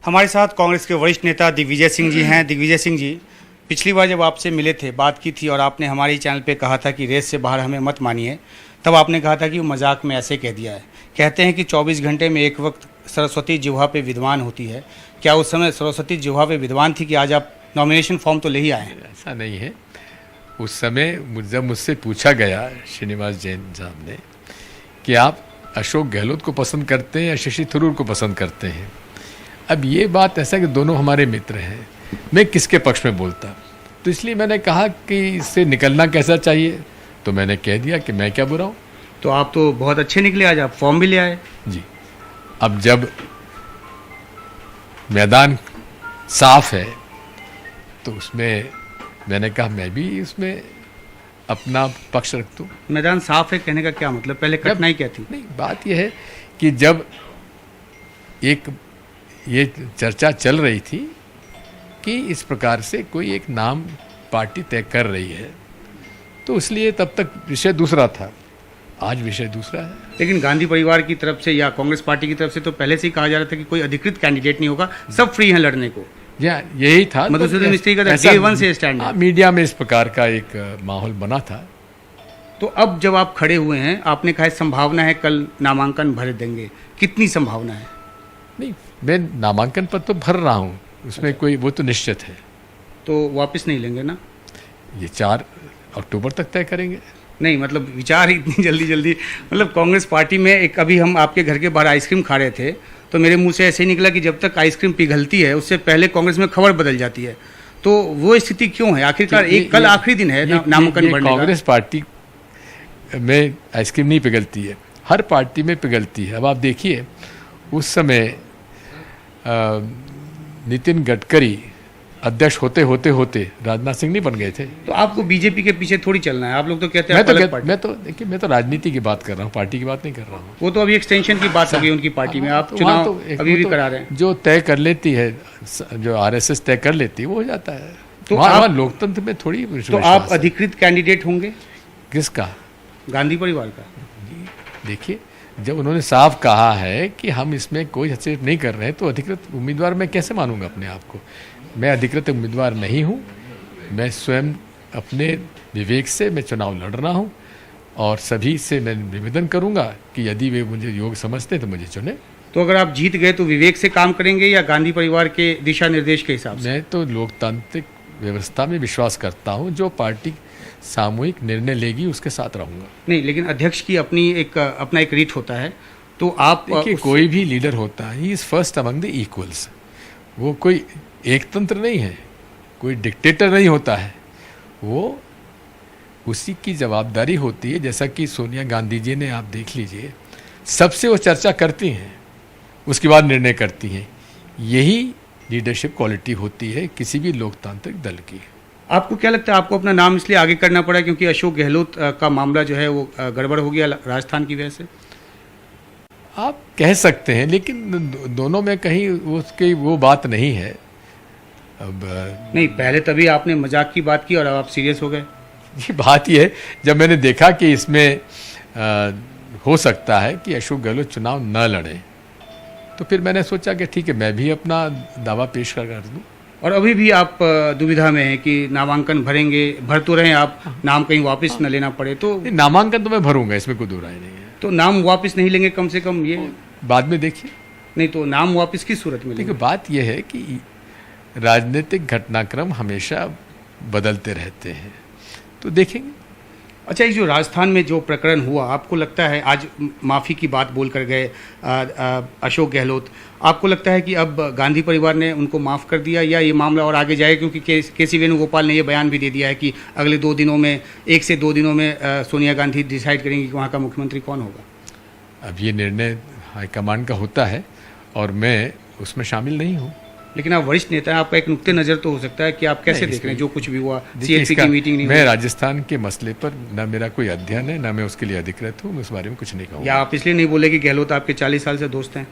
हमारे साथ कांग्रेस के वरिष्ठ नेता दिग्विजय सिंह जी हैं। दिग्विजय सिंह जी, पिछली बार जब आपसे मिले थे, बात की थी और आपने हमारे ही चैनल पे कहा था कि रेस से बाहर हमें मत मानिए, तब आपने कहा था कि वो मजाक में ऐसे कह दिया है। कहते हैं कि 24 घंटे में एक वक्त सरस्वती जिह्वा पे विद्वान होती है। क्या उस समय सरस्वती जिह्वा पे विद्वान थी कि आज आप नॉमिनेशन फॉर्म तो ले ही आए हैं? ऐसा नहीं है। उस समय जब मुझसे पूछा गया श्रीनिवास जैन साहब ने कि आप अशोक गहलोत को पसंद करते हैं या शशि थरूर को पसंद करते हैं, अब ये बात ऐसा कि दोनों हमारे मित्र हैं, मैं किसके पक्ष में बोलता, तो इसलिए मैंने कहा कि इससे निकलना कैसा चाहिए, तो मैंने कह दिया कि मैं क्या बुरा हूँ। तो आप तो बहुत अच्छे निकले, आज आप फॉर्म भी ले आए। जी, अब जब मैदान साफ है तो उसमें मैंने कहा मैं भी उसमें अपना पक्ष रख दूँ। मैदान साफ है कहने का क्या मतलब? पहले कठिनाई क्या थी? नहीं, बात यह है कि जब ये चर्चा चल रही थी कि इस प्रकार से कोई एक नाम पार्टी तय कर रही है, तो इसलिए तब तक विषय दूसरा था, आज विषय दूसरा है। लेकिन गांधी परिवार की तरफ से या कांग्रेस पार्टी की तरफ से तो पहले से ही कहा जा रहा था कि कोई अधिकृत कैंडिडेट नहीं होगा, सब फ्री हैं लड़ने को। यही था। मधुसूदन मिस्त्री का डे वन से स्टैंड है। मीडिया में इस प्रकार का एक माहौल बना था। तो अब जब आप खड़े हुए हैं, आपने कहा संभावना है कल नामांकन भर देंगे, कितनी संभावना है? नहीं, मैं नामांकन पत्र तो भर रहा हूँ, उसमें कोई वो तो निश्चित है। तो वापस नहीं लेंगे ना? ये 4 अक्टूबर तक तय करेंगे। नहीं, मतलब विचार इतनी जल्दी मतलब कांग्रेस पार्टी में एक, अभी हम आपके घर के बाहर आइसक्रीम खा रहे थे तो मेरे मुंह से ऐसे ही निकला कि जब तक आइसक्रीम पिघलती है उससे पहले कांग्रेस में खबर बदल जाती है। तो वो स्थिति क्यों है आखिरकार? एक कल आखिरी दिन है नामांकन भरने का। कांग्रेस पार्टी में आइसक्रीम नहीं पिघलती है, हर पार्टी में पिघलती है। अब आप देखिए, उस समय नितिन गडकरी अध्यक्ष होते राजनाथ सिंह नहीं बन गए थे। तो आपको बीजेपी के पीछे थोड़ी चलना है, आप लोग तो कहते हैं मैं तो राजनीति की बात कर रहा हूँ, पार्टी की बात नहीं कर रहा हूँ। वो तो अभी एक्सटेंशन की बात हो गई उनकी पार्टी में, आप चुनाव अभी भी करा रहे हैं। जो तय कर लेती है, जो आरएसएस तय कर लेती है, वो हो जाता है। तो आप लोकतंत्र में थोड़ी, तो आप अधिकृत कैंडिडेट होंगे? किसका? गांधी परिवार का। देखिए, जब उन्होंने साफ कहा है कि हम इसमें कोई हस्तक्षेप नहीं कर रहे हैं, तो अधिकृत उम्मीदवार मैं कैसे मानूंगा अपने आप को? मैं अधिकृत उम्मीदवार नहीं हूँ। मैं स्वयं अपने विवेक से मैं चुनाव लड़ रहा हूँ और सभी से मैं निवेदन करूँगा कि यदि वे मुझे योग्य समझते हैं तो मुझे चुने। तो अगर आप जीत गए तो विवेक से काम करेंगे या गांधी परिवार के दिशा निर्देश के हिसाब से? मैं तो लोकतांत्रिक व्यवस्था में विश्वास करता हूँ, जो पार्टी सामूहिक निर्णय लेगी उसके साथ रहूँगा। नहीं, लेकिन अध्यक्ष की अपना एक रीत होता है, तो आप देखिए, कोई भी लीडर होता है, he is first among the equals. वो कोई एक तंत्र नहीं है, कोई डिक्टेटर नहीं होता है, वो उसी की जवाबदारी होती है। जैसा कि सोनिया गांधी जी ने, आप देख लीजिए, सबसे वो चर्चा करती हैं, उसके बाद निर्णय करती हैं। यही लीडरशिप क्वालिटी होती है किसी भी लोकतांत्रिक दल की। आपको क्या लगता है, आपको अपना नाम इसलिए आगे करना पड़ा क्योंकि अशोक गहलोत का मामला जो है वो गड़बड़ हो गया राजस्थान की वजह से? आप कह सकते हैं, लेकिन दोनों में कहीं उसकी वो बात नहीं है। अब नहीं, पहले तभी आपने मजाक की बात की और अब आप सीरियस हो गए। ये बात ये है, जब मैंने देखा कि इसमें हो सकता है कि अशोक गहलोत चुनाव न लड़े, तो फिर मैंने सोचा कि ठीक है, मैं भी अपना दावा पेश कर दूँ। और अभी भी आप दुविधा में हैं कि नामांकन भरेंगे, भर तो रहे आप, नाम कहीं वापस न लेना पड़े। तो नामांकन तो मैं भरूंगा, इसमें कोई दो राय नहीं है। तो नाम वापस नहीं लेंगे कम से कम, ये बाद में देखिए। नहीं तो नाम वापस किस सूरत में लेंगे? देखिए, बात यह है कि राजनीतिक घटनाक्रम हमेशा बदलते रहते हैं, तो देखेंगे। अच्छा, ये जो राजस्थान में जो प्रकरण हुआ, आपको लगता है, आज माफ़ी की बात बोल कर गए अशोक गहलोत, आपको लगता है कि अब गांधी परिवार ने उनको माफ़ कर दिया या ये मामला और आगे जाए? क्योंकि के.सी. वेणुगोपाल ने ये बयान भी दे दिया है कि अगले 2 दिनों में, 1 से 2 दिनों में सोनिया गांधी डिसाइड करेंगी कि वहाँ का मुख्यमंत्री कौन होगा। अब ये निर्णय हाईकमान का होता है और मैं उसमें शामिल नहीं हूँ। लेकिन आप वरिष्ठ नेता हैं, आपका एक नुक्ते नज़र तो हो सकता है कि आप कैसे देख रहे हैं जो कुछ भी हुआ, सीएलपी की मीटिंग नहीं हुई। मैं राजस्थान के मसले पर न मेरा कोई अध्ययन है, न मैं उसके लिए अधिकृत हूँ, मैं उस बारे में कुछ नहीं कहूँगा। या आप इसलिए नहीं बोले कि गहलोत आपके 40 साल से दोस्त हैं?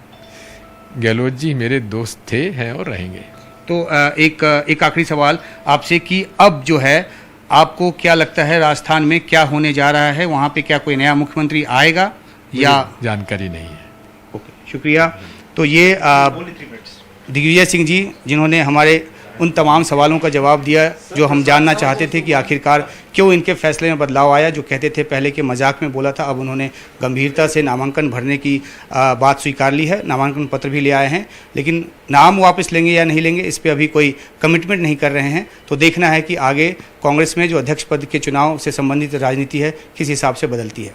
गहलोत जी मेरे दोस्त थे, हैं और रहेंगे। तो एक आखिरी सवाल आपसे कि अब जो है, आपको क्या लगता है राजस्थान में क्या होने जा रहा है? वहाँ पे क्या कोई नया मुख्यमंत्री आएगा या? जानकारी नहीं है। ओके, शुक्रिया। तो ये दिग्विजय सिंह जी, जिन्होंने हमारे उन तमाम सवालों का जवाब दिया जो हम जानना चाहते थे कि आखिरकार क्यों इनके फैसले में बदलाव आया। जो कहते थे पहले के मजाक में बोला था, अब उन्होंने गंभीरता से नामांकन भरने की बात स्वीकार ली है, नामांकन पत्र भी ले आए हैं। लेकिन नाम वापस लेंगे या नहीं लेंगे, इस पर अभी कोई कमिटमेंट नहीं कर रहे हैं। तो देखना है कि आगे कांग्रेस में जो अध्यक्ष पद के चुनाव से संबंधित राजनीति है किस हिसाब से बदलती है।